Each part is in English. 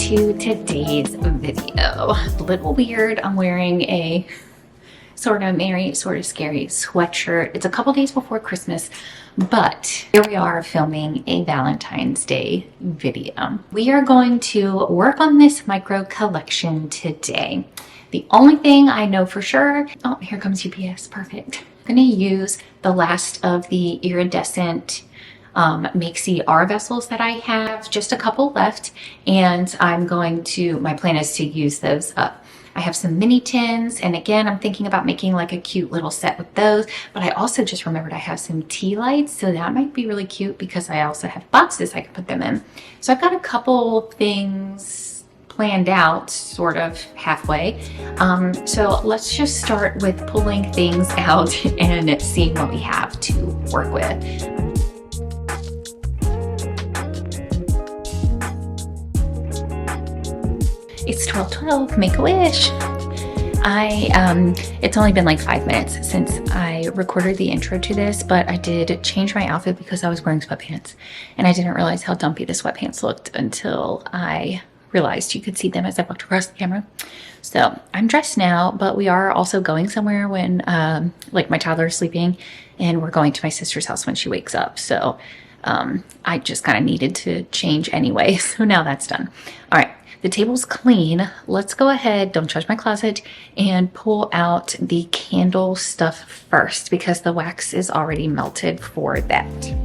to today's video. A little weird. I'm wearing a sort of merry, sort of scary sweatshirt. It's a couple days before Christmas, but here we are filming a Valentine's Day video. We are going to work on this micro collection today. The only thing I know for sure, oh, here comes UPS, perfect. I'm going to use the last of the iridescent Makesy R vessels that I have, just a couple left, and my plan is to use those up. I have some mini tins, and again, I'm thinking about making like a cute little set with those, but I also just remembered I have some tea lights, so that might be really cute because I also have boxes I can put them in. So I've got a couple things planned out, sort of halfway. So let's just start with pulling things out and seeing what we have to work with. It's 12:12, make a wish. It's only been like 5 minutes since I recorded the intro to this, but I did change my outfit because I was wearing sweatpants and I didn't realize how dumpy the sweatpants looked until I realized you could see them as I walked across the camera. So I'm dressed now, but we are also going somewhere when like my toddler is sleeping, and we're going to my sister's house when she wakes up. So I just kind of needed to change anyway. So now that's done. All right. The table's clean. Let's go ahead, don't judge my closet, and pull out the candle stuff first because the wax is already melted for that.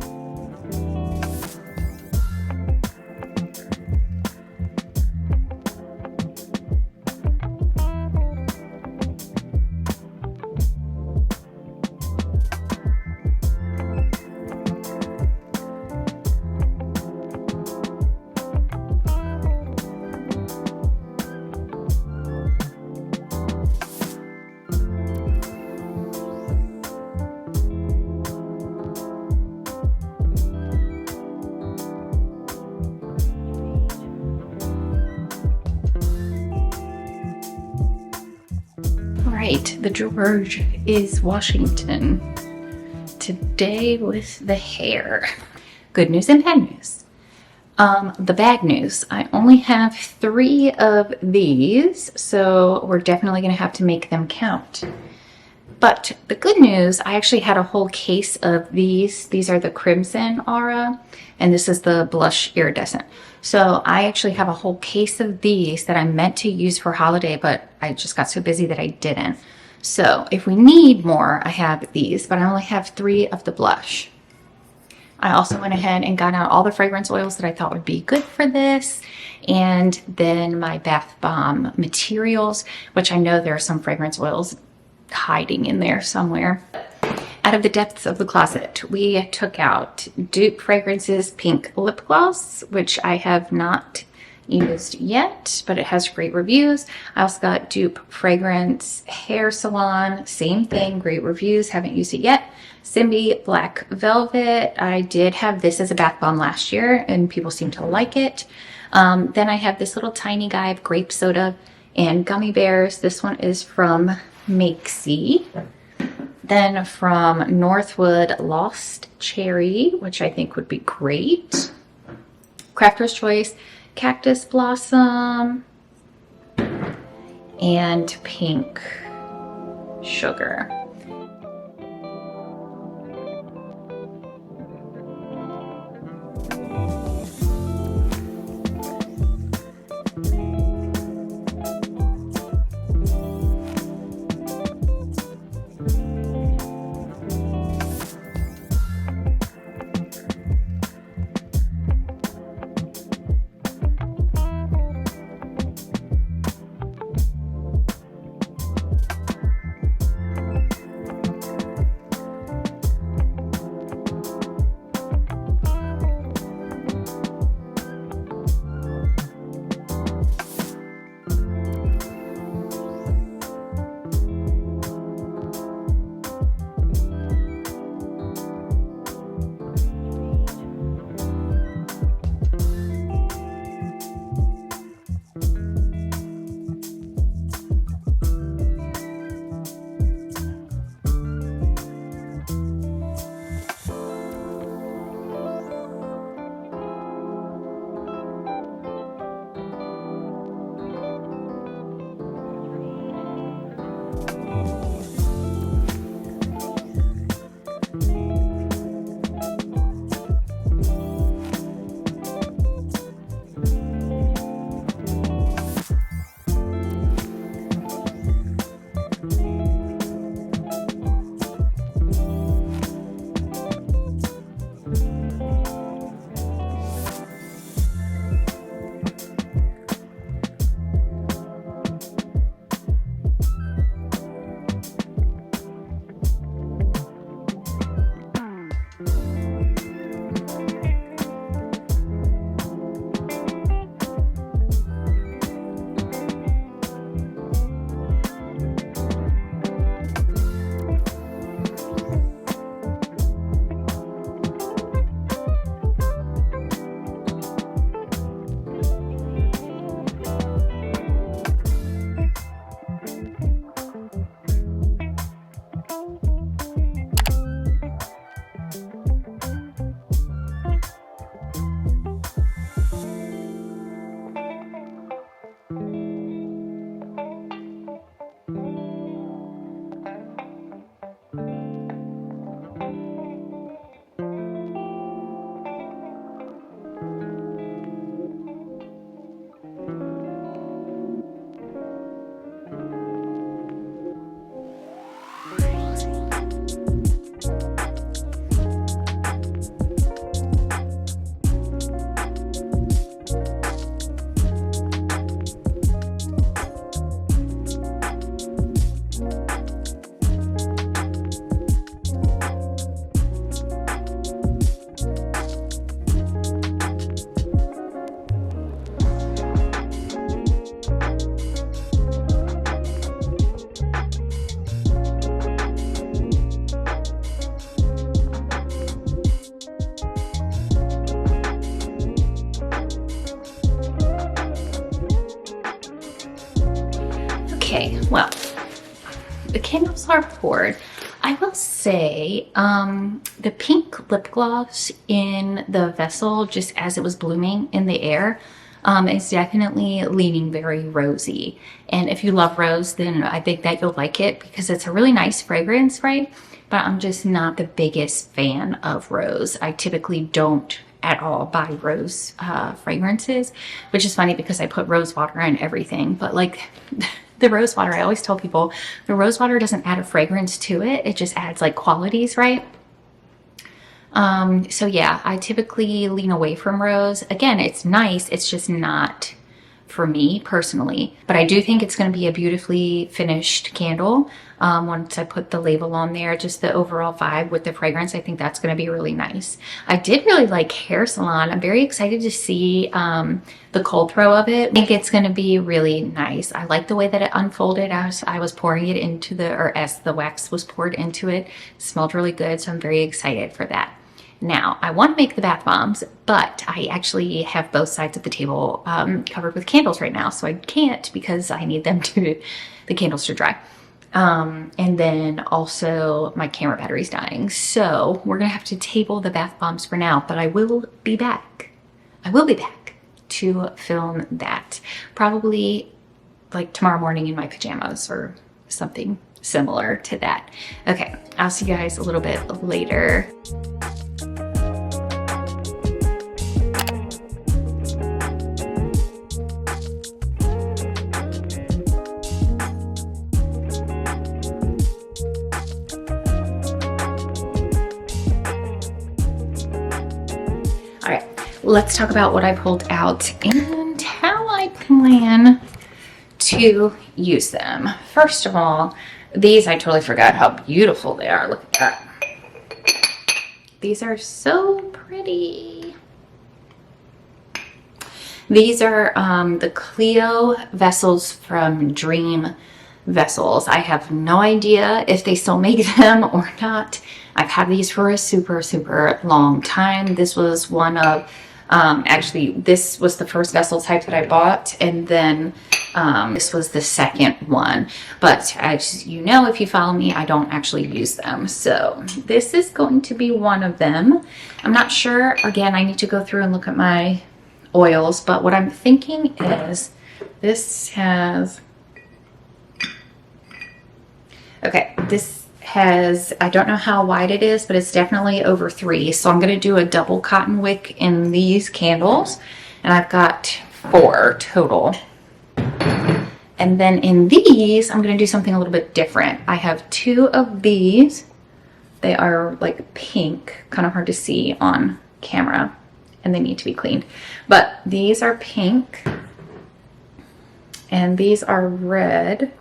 Right, the George is Washington. Today with the hair. Good news and bad news. The bad news, I only have 3 of these, so we're definitely going to have to make them count. But the good news, I actually had a whole case of these. These are the Crimson Aura, and this is the Blush Iridescent. So I actually have a whole case of these that I meant to use for holiday, but I just got so busy that I didn't. So if we need more, I have these, but I only have 3 of the blush. I also went ahead and got out all the fragrance oils that I thought would be good for this, and then my bath bomb materials, which I know there are some fragrance oils hiding in there somewhere. Out of the depths of the closet, we took out Dupe Fragrances Pink Lip Gloss, which I have not used yet, but it has great reviews. I also got Dupe Fragrance Hair Salon, same thing, great reviews, haven't used it yet. Simbi Black Velvet, I did have this as a bath bomb last year and people seem to like it. Then I have this little tiny guy of grape soda and gummy bears. This one is from Makesy. Then from Northwood, Lost Cherry, which I think would be great. Crafter's Choice, Cactus Blossom, and Pink Sugar. Okay, well, the candles are poured. I will say the pink lip gloss in the vessel, just as it was blooming in the air, is definitely leaning very rosy. And if you love rose, then I think that you'll like it because it's a really nice fragrance, right? But I'm just not the biggest fan of rose. I typically don't at all buy rose fragrances, which is funny because I put rose water in everything. But like the rose water, I always tell people the rose water doesn't add a fragrance to it. It just adds like qualities, right? So yeah, I typically lean away from rose. Again, it's nice. It's just not for me personally, but I do think it's going to be a beautifully finished candle. Once I put the label on there, just the overall vibe with the fragrance, I think that's going to be really nice. I did really like Hair Salon. I'm very excited to see the cold throw of it. I think it's going to be really nice. I like the way that it unfolded as I was pouring it into or as the wax was poured into it. It smelled really good, so I'm very excited for that. Now, I want to make the bath bombs, but I actually have both sides of the table covered with candles right now, so I can't because I need them the candles to dry. And then also my camera battery's dying, so we're gonna have to table the bath bombs for now, but I will be back. I will be back to film that, probably like tomorrow morning in my pajamas or something similar to that. Okay, I'll see you guys a little bit later. Let's talk about what I pulled out and how I plan to use them. First of all, these, I totally forgot how beautiful they are. Look at that. These are so pretty. These are the Clio vessels from Dream Vessels. I have no idea if they still make them or not. I've had these for a super, super long time. This was one of actually, this was the first vessel type that I bought, and then this was the second one. But as you know, if you follow me, I don't actually use them. So this is going to be one of them. I'm not sure. Again, I need to go through and look at my oils, but what I'm thinking is this has, okay, this has, I don't know how wide it is, but it's definitely over 3. So I'm going to do a double cotton wick in these candles, and I've got 4 total. And then in these, I'm going to do something a little bit different. I have 2 of these. They are like pink, kind of hard to see on camera, and they need to be cleaned. But these are pink, and these are red.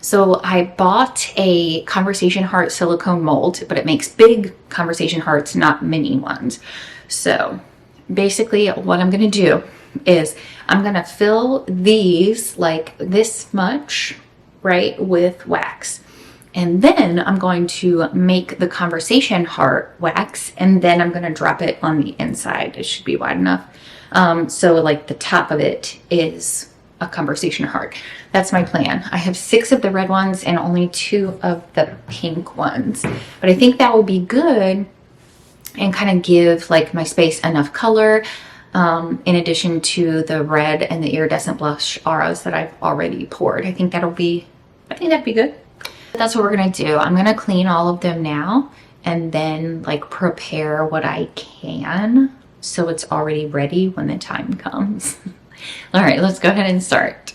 So I bought a conversation heart silicone mold, but it makes big conversation hearts, not mini ones. So basically what I'm going to do is I'm going to fill these like this much, right, with wax. And then I'm going to make the conversation heart wax, and then I'm going to drop it on the inside. It should be wide enough. So like the top of it is a conversation heart. That's my plan. I have 6 of the red ones and only 2 of the pink ones, but I think that will be good and kind of give like my space enough color, in addition to the red and the iridescent blush auras that I've already poured. I think that'd be good. That's what we're gonna do. I'm gonna clean all of them now and then like prepare what I can so it's already ready when the time comes. All right, let's go ahead and start.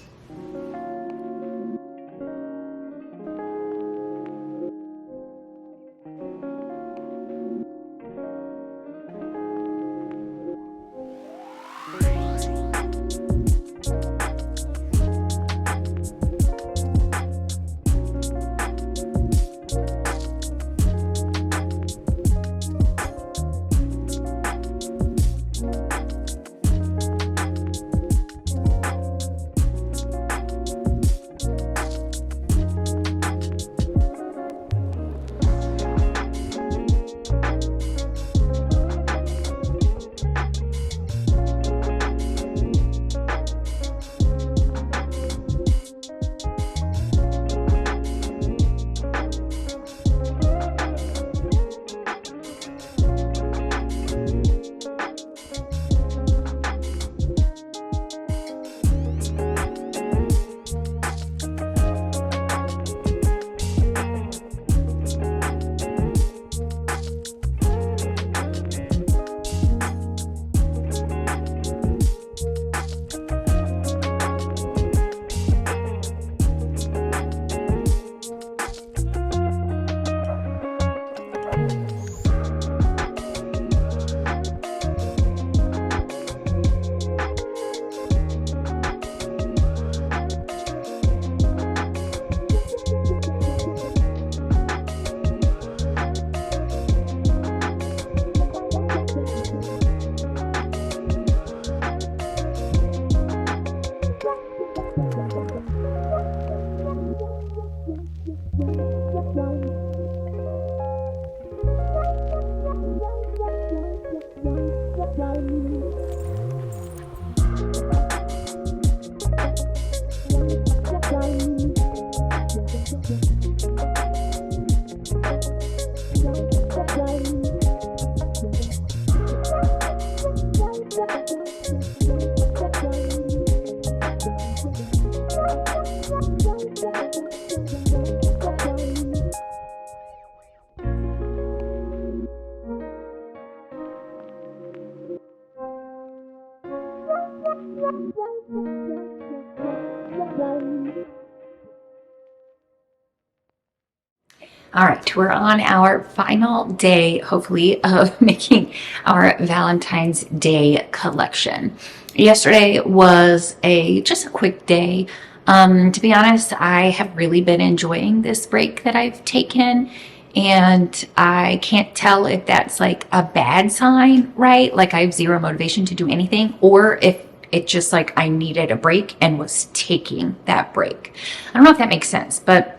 All right, we're on our final day, hopefully, of making our Valentine's Day collection. Yesterday was just a quick day. To be honest, I have really been enjoying this break that I've taken, and I can't tell if that's like a bad sign, right? Like I have zero motivation to do anything, or if it's just like I needed a break and was taking that break. I don't know if that makes sense, but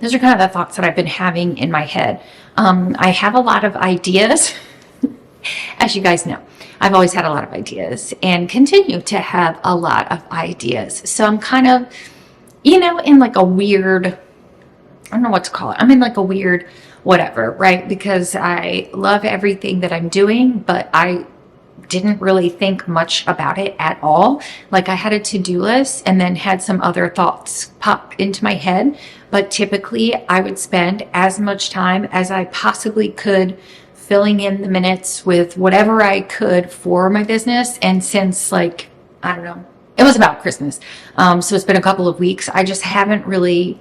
those are kind of the thoughts that I've been having in my head. I have a lot of ideas, as you guys know. I've always had a lot of ideas and continue to have a lot of ideas. So I'm kind of, in like a weird, I don't know what to call it. I'm in like a weird whatever, right? Because I love everything that I'm doing, but I didn't really think much about it at all. Like I had a to-do list and then had some other thoughts pop into my head. But typically I would spend as much time as I possibly could filling in the minutes with whatever I could for my business. And since like, I don't know, it was about Christmas. So it's been a couple of weeks. I just haven't really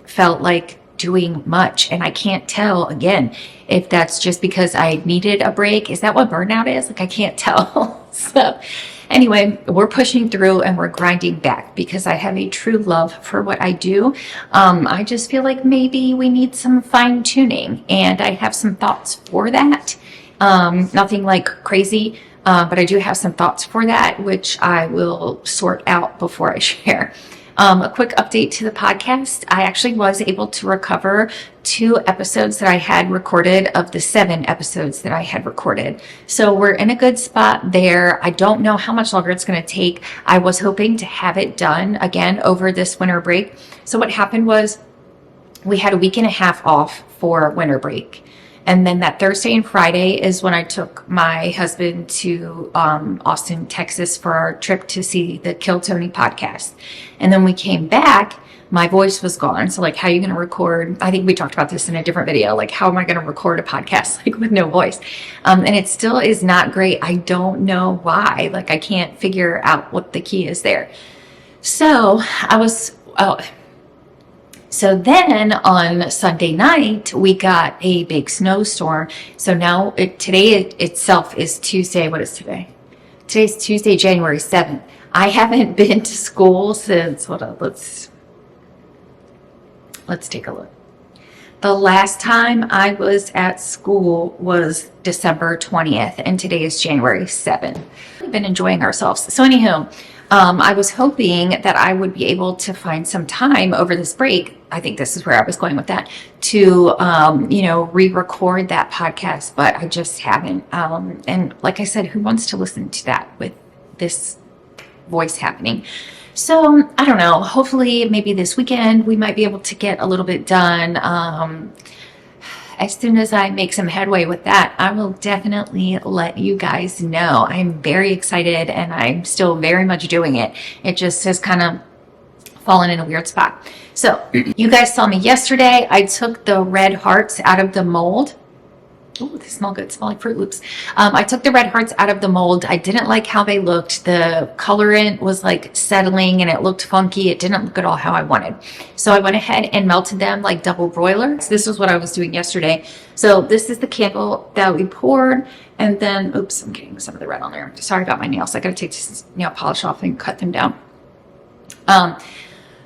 felt like doing much. And I can't tell, again, if that's just because I needed a break. Is that what burnout is? Like, I can't tell. So anyway, we're pushing through and we're grinding back because I have a true love for what I do. I just feel like maybe we need some fine tuning, and I have some thoughts for that. Nothing like crazy, but I do have some thoughts for that, which I will sort out before I share. A quick update to the podcast. I actually was able to recover 2 episodes that I had recorded of the 7 episodes that I had recorded. So we're in a good spot there. I don't know how much longer it's going to take. I was hoping to have it done again over this winter break. So what happened was we had a week and a half off for winter break. And then that Thursday and Friday is when I took my husband to Austin, Texas for our trip to see the Kill Tony podcast. And then we came back, my voice was gone. So like, how are you going to record? I think we talked about this in a different video. Like, how am I going to record a podcast like with no voice? And it still is not great. I don't know why. Like, I can't figure out what the key is there. So So then on Sunday night, we got a big snowstorm. So now today itself is Tuesday. What is today? Today's Tuesday, January 7th. I haven't been to school since, hold on, let's take a look. The last time I was at school was December 20th, and today is January 7th. We've been enjoying ourselves. So anywho, I was hoping that I would be able to find some time over this break. I think this is where I was going with that, to, re-record that podcast, but I just haven't. And like I said, who wants to listen to that with this voice happening? So I don't know, hopefully maybe this weekend we might be able to get a little bit done. As soon as I make some headway with that, I will definitely let you guys know. I'm very excited and I'm still very much doing it. It just has kind of fallen in a weird spot. So you guys saw me yesterday. I took the red hearts out of the mold. Oh, they smell good. Smell like Fruit Loops. I took the red hearts out of the mold. I didn't like how they looked. The colorant was like settling and it looked funky. It didn't look at all how I wanted. So I went ahead and melted them like double broiler. So this is what I was doing yesterday. So this is the candle that we poured. And then, oops, I'm getting some of the red on there. Sorry about my nails. I got to take this nail polish off and cut them down.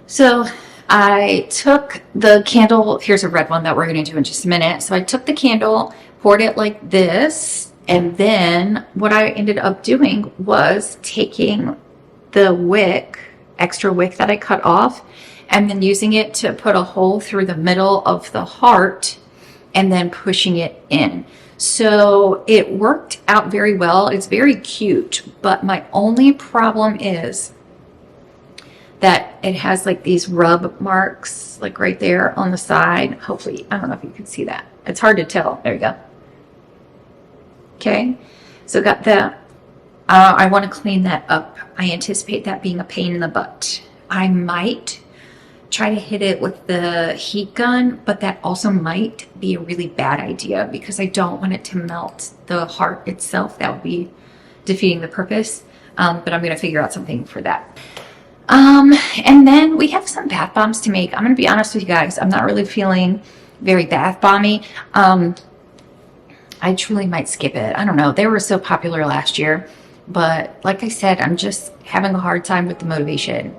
So I took the candle. Here's a red one that we're going to do in just a minute. So I took the candle, poured it like this, and then what I ended up doing was taking the wick, extra wick that I cut off, and then using it to put a hole through the middle of the heart and then pushing it in. So it worked out very well. It's very cute, but my only problem is that it has like these rub marks like right there on the side. Hopefully, I don't know if you can see that. It's hard to tell. There you go. Okay, so got that. I want to clean that up. I anticipate that being a pain in the butt. I might try to hit it with the heat gun, but that also might be a really bad idea because I don't want it to melt the heart itself. That would be defeating the purpose. But I'm going to figure out something for that. And then we have some bath bombs to make. I'm going to be honest with you guys. I'm not really feeling very bath bomby. I truly might skip it. I don't know. They were so popular last year. But like I said, I'm just having a hard time with the motivation.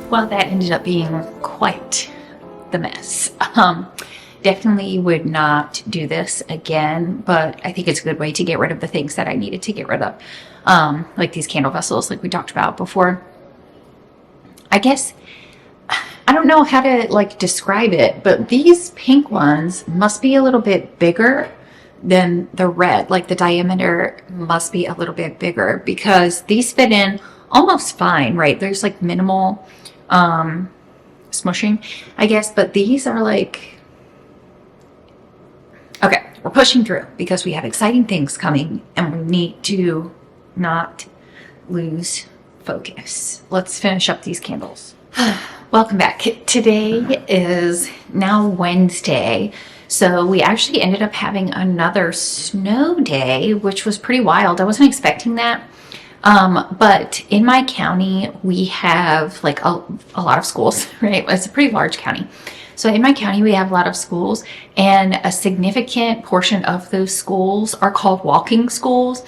Well, that ended up being quite the mess. Definitely would not do this again, but I think it's a good way to get rid of the things that I needed to get rid of. Like these candle vessels, like we talked about before. I guess, I don't know how to like describe it, but these pink ones must be a little bit bigger than the red. Like the diameter must be a little bit bigger because these fit in almost fine, right? There's like minimal smushing, I guess, but these are like, okay, we're pushing through because we have exciting things coming and we need to not lose focus. Let's finish up these candles. Welcome back. Today is now Wednesday, so we actually ended up having another snow day, which was pretty wild. I wasn't expecting that. But in my county, we have like a lot of schools, right? It's a pretty large county. So in my county, we have a lot of schools, and a significant portion of those schools are called walking schools.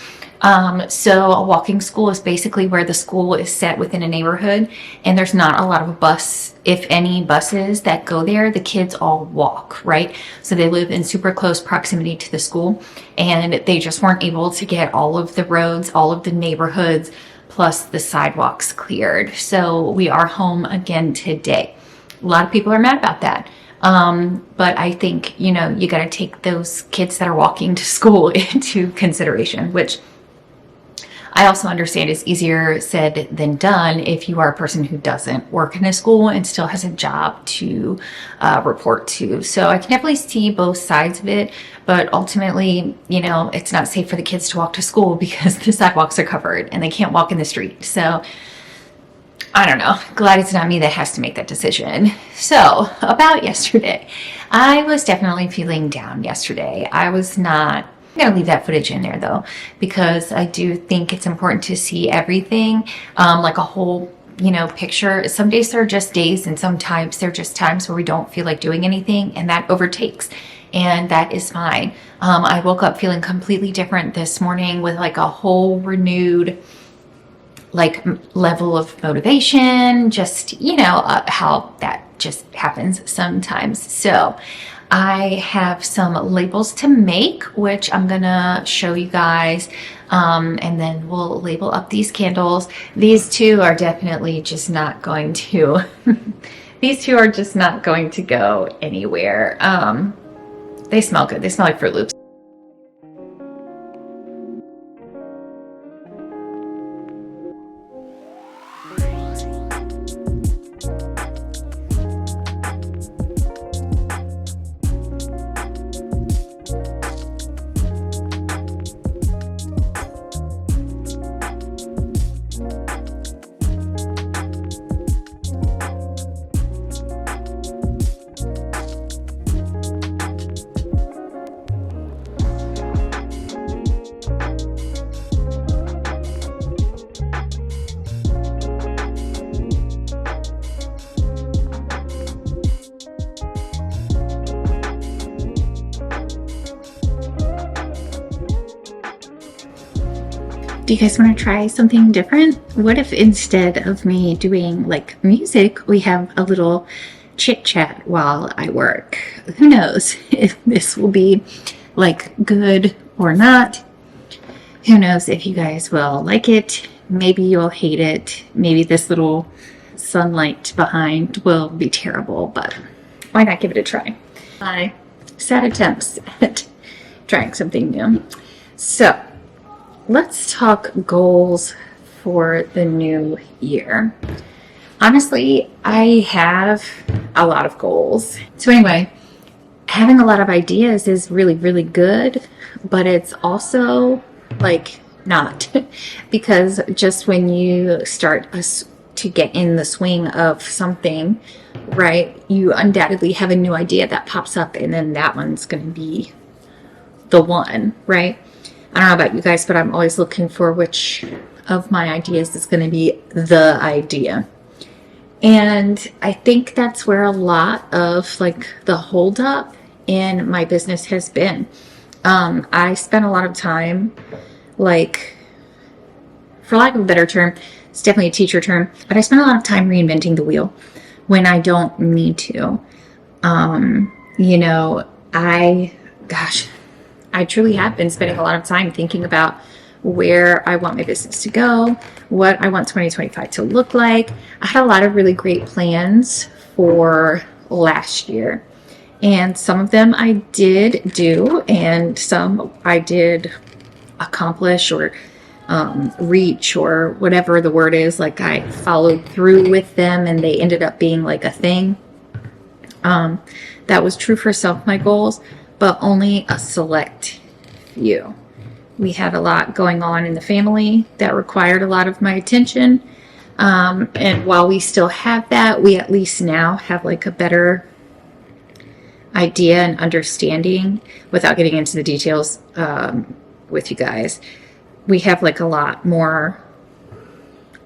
So a walking school is basically where the school is set within a neighborhood, and there's not a lot of bus, if any buses that go there. The kids all walk, right? So they live in super close proximity to the school, and they just weren't able to get all of the roads, all of the neighborhoods, plus the sidewalks cleared. So we are home again today. A lot of people are mad about that. But I think, you know, you got to take those kids that are walking to school into consideration, which I also understand is easier said than done if you are a person who doesn't work in a school and still has a job to report to. So I can definitely see both sides of it, but ultimately, you know, it's not safe for the kids to walk to school because the sidewalks are covered and they can't walk in the street. So I don't know. Glad it's not me that has to make that decision. So about yesterday, I was definitely feeling down yesterday. I was not. I'm going to leave that footage in there though, because I do think it's important to see everything, like a whole, you know, picture. Some days are just days, and sometimes they're just times where we don't feel like doing anything, and that overtakes, and that is fine. I woke up feeling completely different this morning with like a whole renewed like level of motivation, just, you know, how that just happens sometimes. So I have some labels to make, which I'm gonna show you guys, and then we'll label up these candles. These two are definitely just not going to these two are just not going to go anywhere. They smell good. They smell like Fruit Loops. Do you guys want to try something different? What if instead of me doing like music, we have a little chit chat while I work? Who knows if this will be like good or not? Who knows if you guys will like it? Maybe you'll hate it. Maybe this little sunlight behind will be terrible, but why not give it a try? My sad attempts at trying something new. So let's talk goals for the new year. Honestly, I have a lot of goals. So anyway, having a lot of ideas is really, really good, but it's also like not, because just when you start to get in the swing of something, right, you undoubtedly have a new idea that pops up, and then that one's going to be the one, right? I don't know about you guys, but I'm always looking for which of my ideas is going to be the idea. And I think that's where a lot of like the holdup in my business has been. I spent a lot of time, like, for lack of a better term, it's definitely a teacher term, but I spent a lot of time reinventing the wheel when I don't need to. I truly have been spending a lot of time thinking about where I want my business to go, what I want 2025 to look like. I had a lot of really great plans for last year, and some of them I did do, and some I did accomplish or reach, or whatever the word is. Like, I followed through with them and they ended up being like a thing. That was true for some of my goals, but only a select few. We had a lot going on in the family that required a lot of my attention. And while we still have that, we at least now have like a better idea and understanding, without getting into the details with you guys. We have like a lot more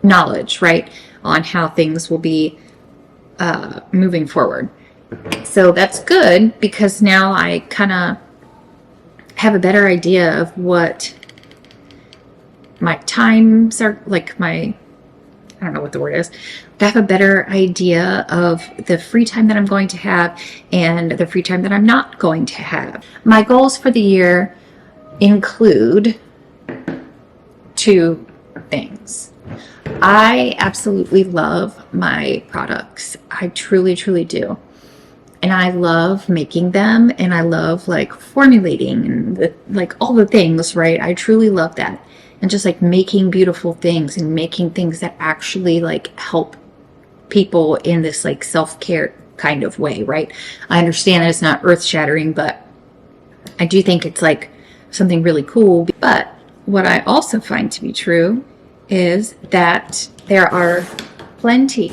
knowledge, right, on how things will be moving forward. So that's good, because now I kind of have a better idea of what my times are, like I don't know what the word is. I have a better idea of the free time that I'm going to have and the free time that I'm not going to have. My goals for the year include two things. I absolutely love my products. I truly, truly do. And I love making them, and I love like formulating and like all the things, right? I truly love that. And just like making beautiful things and making things that actually like help people in this like self-care kind of way, right? I understand that it's not earth-shattering, but I do think it's like something really cool. But what I also find to be true is that there are plenty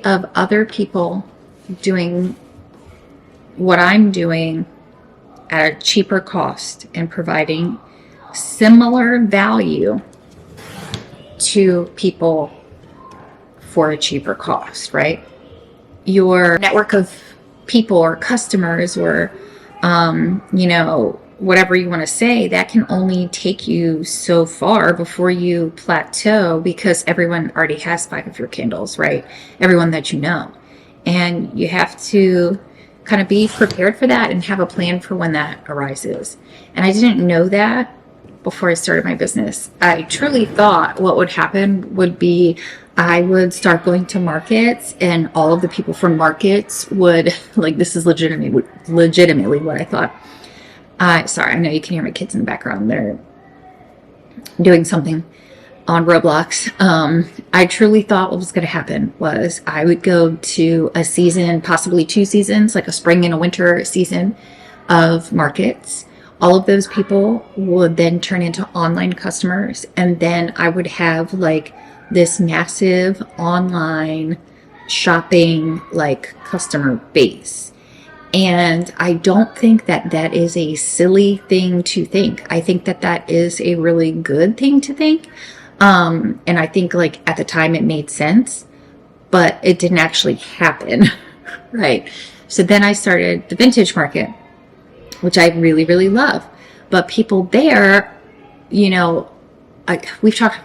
of other people doing what I'm doing at a cheaper cost and providing similar value to people for a cheaper cost, right? Your network of people or customers or, whatever you want to say, that can only take you so far before you plateau, because everyone already has 5 of your candles, right? Everyone that you know. And you have to kind of be prepared for that and have a plan for when that arises. And I didn't know that before I started my business. I truly thought what would happen would be I would start going to markets, and all of the people from markets would, like, this is legitimately what I thought. Sorry, I know you can hear my kids in the background. They're doing something on Roblox. I truly thought what was going to happen was I would go to a season, possibly 2 seasons, like a spring and a winter season of markets. All of those people would then turn into online customers, and then I would have like this massive online shopping like customer base. And I don't think that that is a silly thing to think. I think that that is a really good thing to think. And I think like at the time it made sense, but it didn't actually happen, right? So then I started the vintage market, which I really, really love. But people there, we've talked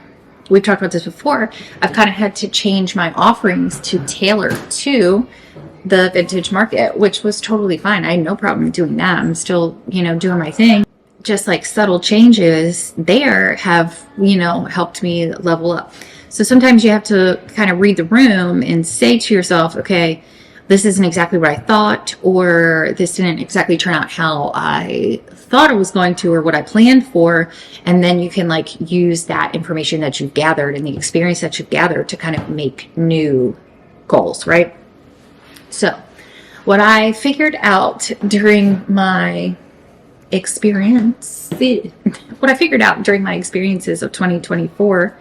about this before. I've kind of had to change my offerings to tailor to the vintage market, which was totally fine. I had no problem doing that. I'm still, doing my thing. Just like subtle changes there have, helped me level up. So sometimes you have to kind of read the room and say to yourself, okay, this isn't exactly what I thought, or this didn't exactly turn out how I thought it was going to, or what I planned for. And then you can like use that information that you've gathered and the experience that you've gathered to kind of make new goals, right? So what I figured out during my experiences of 2024,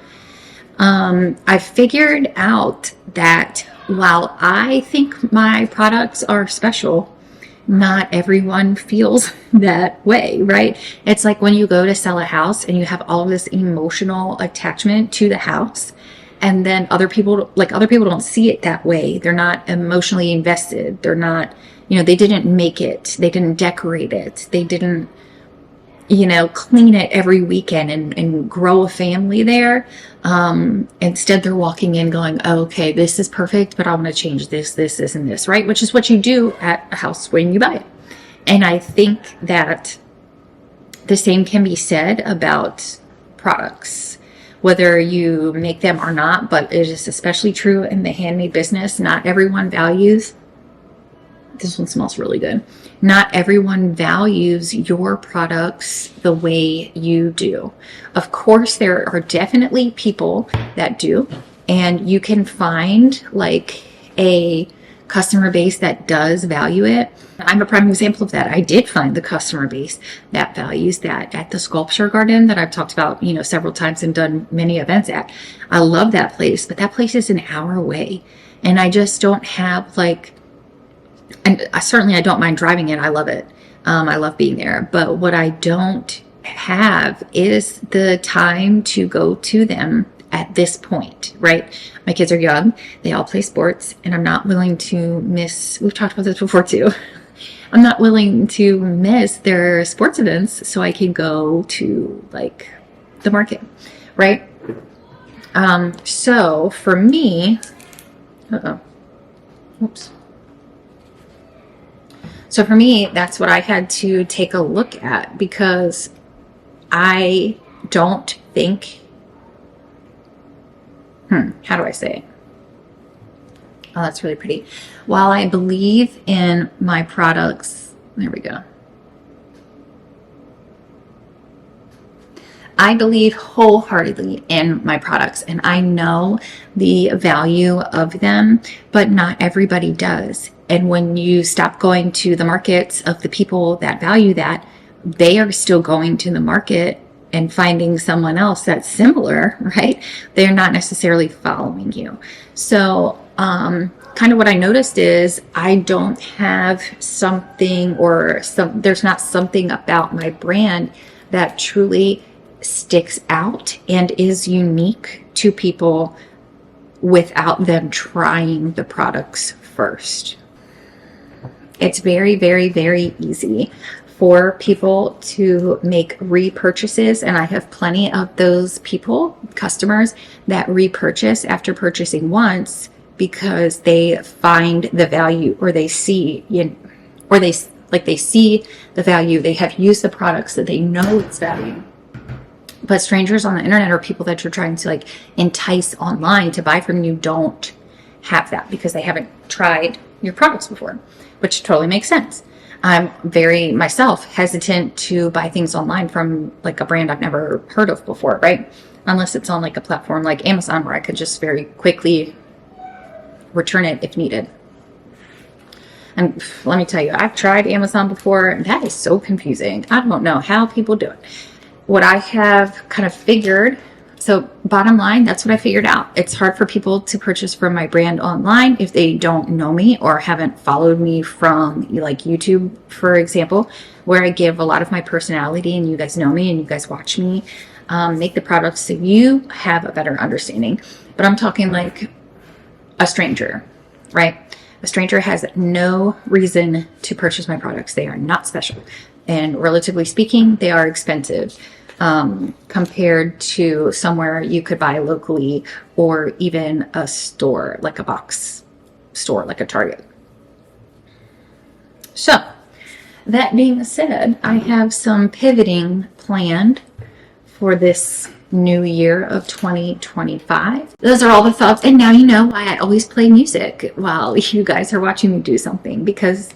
I figured out that while I think my products are special, not everyone feels that way, right? It's like when you go to sell a house and you have all of this emotional attachment to the house, and then other people don't see it that way. They're not emotionally invested. They're not, they didn't make it. They didn't decorate it. They didn't, clean it every weekend and grow a family there. Instead, they're walking in going, oh, okay, this is perfect, but I want to change this, and this, right? Which is what you do at a house when you buy it. And I think that the same can be said about products, whether you make them or not, but it is especially true in the handmade business. Not everyone values, this one smells really good. Not everyone values your products the way you do. Of course, there are definitely people that do, and you can find like a customer base that does value it. I'm a prime example of that. I did find the customer base that values that at the Sculpture Garden that I've talked about, several times and done many events at. I love that place, but that place is an hour away, and I just don't have and I don't mind driving it. I love it. I love being there. But what I don't have is the time to go to them at this point, right? My kids are young. They all play sports, and I'm not willing to miss, we've talked about this before too. I'm not willing to miss their sports events so I can go to like the market, right? So for me, So for me, that's what I had to take a look at, because I don't think, how do I say it? Oh, that's really pretty. While I believe in my products, there we go. I believe wholeheartedly in my products, and I know the value of them, but not everybody does. And when you stop going to the markets of the people that value that, they are still going to the market and finding someone else that's similar, right? They're not necessarily following you. So kind of what I noticed is I don't have something, there's not something about my brand that truly sticks out and is unique to people without them trying the products first. It's very, very, very easy for people to make repurchases, and I have plenty of those customers that repurchase after purchasing once because they find the value, or they see, they see the value. They have used the products that they know it's value. But strangers on the internet, or people that you're trying to entice online to buy from you, don't have that because they haven't tried your products before, which totally makes sense. I'm very myself hesitant to buy things online from a brand I've never heard of before, right? Unless it's on a platform like Amazon, where I could just very quickly return it if needed. And let me tell you, I've tried Amazon before, and that is so confusing. I don't know how people do it. What I have kind of figured, so bottom line, that's what I figured out. It's hard for people to purchase from my brand online if they don't know me or haven't followed me from YouTube, for example, where I give a lot of my personality, and you guys know me and you guys watch me make the products so you have a better understanding. But I'm talking a stranger, right? A stranger has no reason to purchase my products. They are not special. And relatively speaking, they are expensive. compared to somewhere you could buy locally, or even a store, like a box store, like a Target. So that being said, I have some pivoting planned for this new year of 2025. Those are all the thoughts. And now you know why I always play music while you guys are watching me do something, because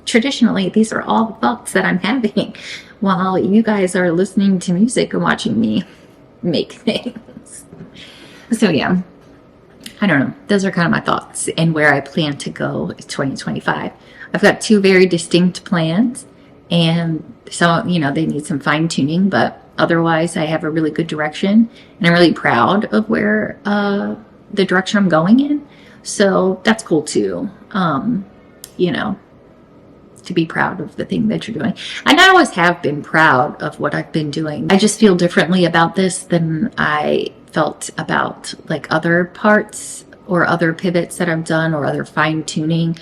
traditionally these are all the thoughts that I'm having while you guys are listening to music and watching me make things. So yeah, I don't know. Those are kind of my thoughts and where I plan to go in 2025. I've got two very distinct plans, and so, you know, they need some fine tuning, but otherwise I have a really good direction, and I'm really proud of where the direction I'm going in. So that's cool too. You know, to be proud of the thing that you're doing. And I always have been proud of what I've been doing. I just feel differently about this than I felt about like other parts or other pivots that I've done or other fine tuning.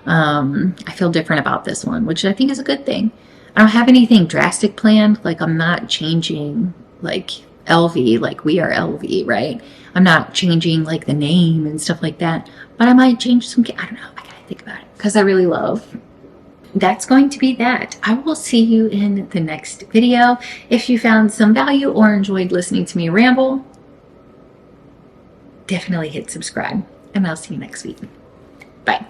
I feel different about this one, which I think is a good thing. I don't have anything drastic planned. Like, I'm not changing like LV, like We Are LV, right? I'm not changing like the name and stuff like that, but I might change some, I don't know. I gotta think about it because I really love. That's going to be that. I will see you in the next video. If you found some value or enjoyed listening to me ramble, definitely hit subscribe, and I'll see you next week. Bye.